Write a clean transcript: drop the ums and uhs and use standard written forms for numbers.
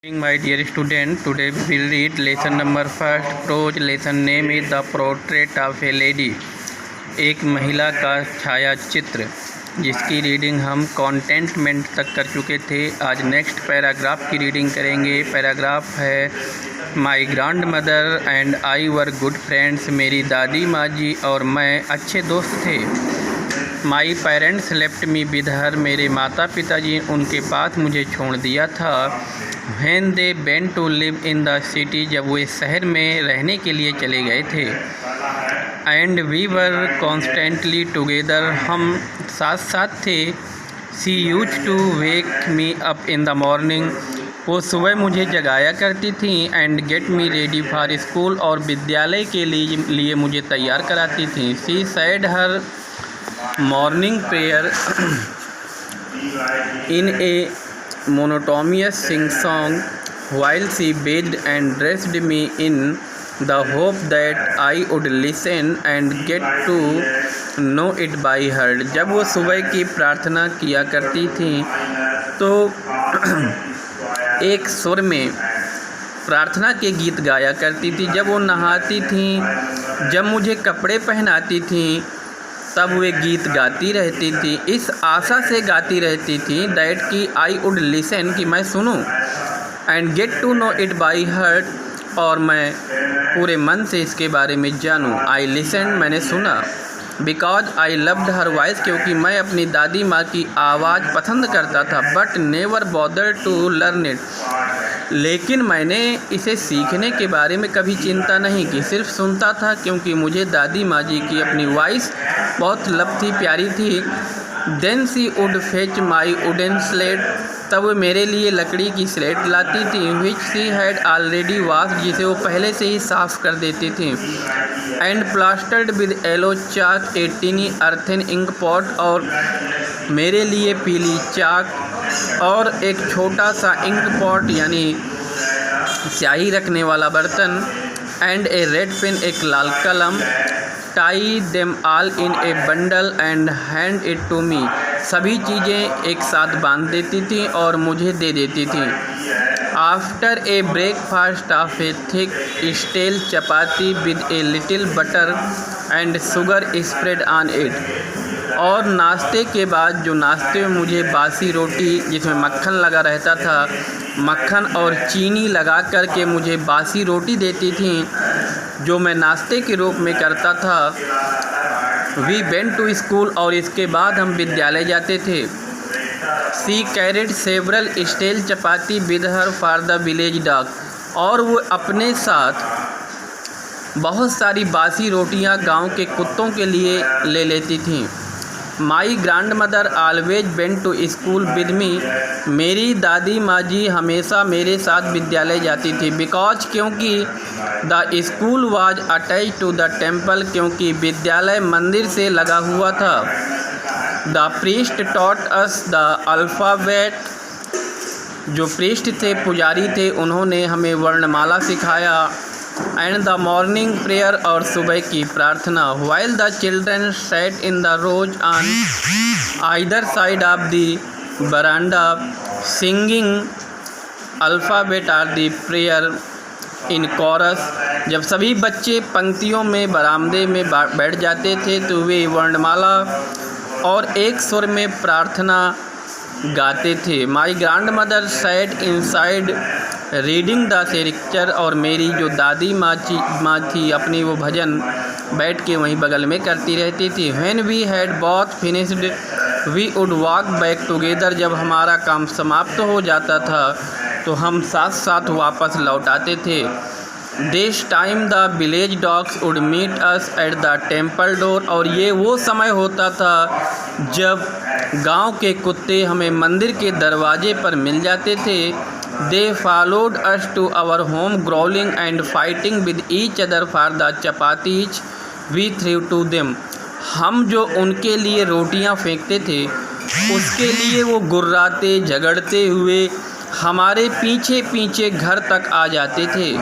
My dear student, today we will read lesson number first. Prose lesson name is The Portrait of a Lady. एक महिला का छाया चित्र, जिसकी reading हम कॉन्टेंटमेंट तक कर चुके थे। आज नेक्स्ट पैराग्राफ की रीडिंग करेंगे। पैराग्राफ है माई grand mother and I were good friends. मेरी दादी माँ जी और मैं अच्छे दोस्त थे। My parents left me with her. मेरे माता पिता जी उनके पास मुझे छोड़ दिया था। When they went to live in the city. जब वे शहर में रहने के लिए चले गए थे। And we were constantly together. हम साथ साथ थे। She use to wake me up in the morning. वो सुबह मुझे जगाया करती थी। And get me ready for school. और विद्यालय के लिए मुझे तैयार कराती थी। She said her morning prayer in a monotonous sing-song while she bathed and dressed me in the hope that I would listen and get to know it by heart. जब वो सुबह की प्रार्थना किया करती थी तो एक सुर में प्रार्थना के गीत गाया करती थी। जब वो नहाती थी, जब मुझे कपड़े पहनाती थी, तब वे गीत गाती रहती थी। इस आशा से गाती रहती थी दैट कि आई वुड लिसन, कि मैं सुनूं, and get to know it by heart, और मैं पूरे मन से इसके बारे में जानूं। आई लिसन, मैंने सुना। Because I loved her voice, क्योंकि मैं अपनी दादी माँ की आवाज़ पसंद करता था। But never bother to learn it, लेकिन मैंने इसे सीखने के बारे में कभी चिंता नहीं की, सिर्फ सुनता था, क्योंकि मुझे दादी माँ जी की अपनी वॉइस बहुत लगती प्यारी थी। Then she would fetch my wooden slate. तब वो मेरे लिए लकड़ी की स्लेट लाती थी। Which she had already wash, जिसे वो पहले से ही साफ़ कर देती थी। And plastered with yellow chalk a tiny earthen ink pot, और मेरे लिए पीली चाक और एक छोटा सा इंक पॉट यानी स्याही रखने वाला बर्तन। एंड ए रेड पेन, एक लाल कलम। Tie them all in a bundle and hand it to me. सभी चीज़ें एक साथ बांध देती थी और मुझे दे देती थी। After a breakfast of a thick stale chapati with a little butter and sugar spread on it. और नाश्ते के बाद, जो नाश्ते में मुझे बासी रोटी जिसमें मक्खन लगा रहता था, मक्खन और चीनी लगा करके मुझे बासी रोटी देती थी, जो मैं नाश्ते के रूप में करता था। वी वेंट टू स्कूल, और इसके बाद हम विद्यालय जाते थे। She carried several stale chapati with her for the village dog, और वो अपने साथ बहुत सारी बासी रोटियां गांव के कुत्तों के लिए ले लेती थीं। My grand mother always went to school with me. मेरी दादी माँ जी हमेशा मेरे साथ विद्यालय जाती थी। बिकॉज, क्योंकि the school was attach to the temple, क्योंकि विद्यालय मंदिर से लगा हुआ था। The priest taught us the alphabet, जो प्रीस्ट थे, पुजारी थे, उन्होंने हमें वर्णमाला सिखाया। एंड द मॉर्निंग प्रेयर, और सुबह की प्रार्थना। While the children sat in the rows on either side of the verandah singing alphabet or the prayer in chorus. जब सभी बच्चे पंक्तियों में बरामदे में बैठ जाते थे तो वे वर्णमाला और एक सुर में प्रार्थना गाते थे। My grand mother sat inside reading the scripture, और मेरी जो दादी माँ थी, अपनी वो भजन बैठ के वहीं बगल में करती रहती थी। When we had both finished we would walk back together. जब हमारा काम समाप्त हो जाता था तो हम साथ साथ वापस लौट आते थे। This time the village dogs would meet us at the temple door, और ये वो समय होता था जब गांव के कुत्ते हमें मंदिर के दरवाजे पर मिल जाते थे। They followed us to our home growling and fighting with each other for the chapatis we threw to them. हम जो उनके लिए रोटियां फेंकते थे, उसके लिए वो गुर्राते झगड़ते हुए हमारे पीछे पीछे घर तक आ जाते थे।